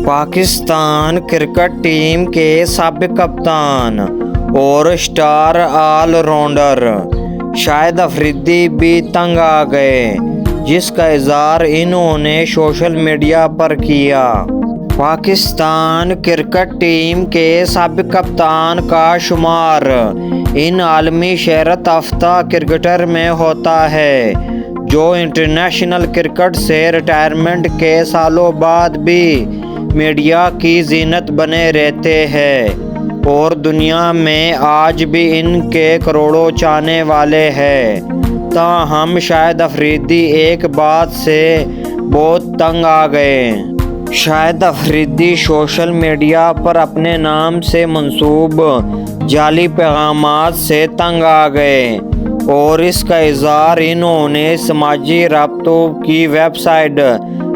Pakistan cricket team کے سابق کپتان اور اسٹار آل راؤنڈر شاہد افریدی بھی تنگ آ گئے، جس کا اظہار انہوں نے سوشل میڈیا پر کیا۔ پاکستان کرکٹ ٹیم کے سابق کپتان کا شمار ان عالمی شہرت یافتہ کرکٹر میں ہوتا ہے جو انٹرنیشنل کرکٹ سے ریٹائرمنٹ کے سالوں بعد بھی میڈیا کی زینت بنے رہتے ہیں اور دنیا میں آج بھی ان کے کروڑوں چاہنے والے ہیں۔ تاہم شاہد افریدی ایک بات سے بہت تنگ آ گئے۔ شاہد افریدی سوشل میڈیا پر اپنے نام سے منسوب جعلی پیغامات سے تنگ آ گئے اور اس کا اظہار انہوں نے سماجی رابطوں کی ویب سائٹ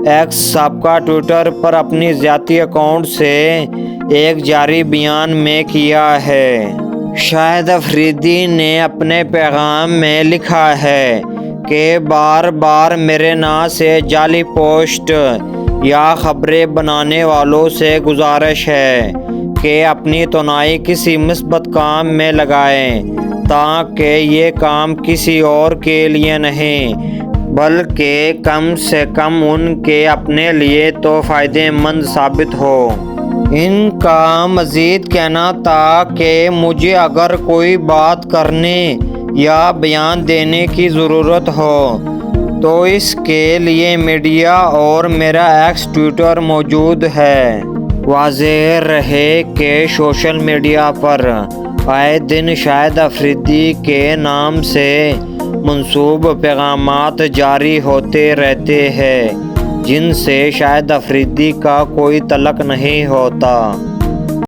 ایکس سابقہ ٹویٹر پر اپنی ذاتی اکاؤنٹ سے ایک جاری بیان میں کیا ہے۔ شاہد افریدی نے اپنے پیغام میں لکھا ہے کہ بار بار میرے نام سے جعلی پوسٹ یا خبریں بنانے والوں سے گزارش ہے کہ اپنی توانائی کسی مثبت کام میں لگائیں تاکہ یہ کام کسی اور کے لیے نہیں بلکہ کم سے کم ان کے اپنے لیے تو فائدہ مند ثابت ہو۔ ان کا مزید کہنا تھا کہ مجھے اگر کوئی بات کرنے یا بیان دینے کی ضرورت ہو تو اس کے لیے میڈیا اور میرا ایکس ٹویٹر موجود ہے۔ واضح رہے کہ سوشل میڈیا پر آئے دن شاہد افریدی کے نام سے منسوب پیغامات جاری ہوتے رہتے ہیں جن سے شاہد افریدی کا کوئی تعلق نہیں ہوتا۔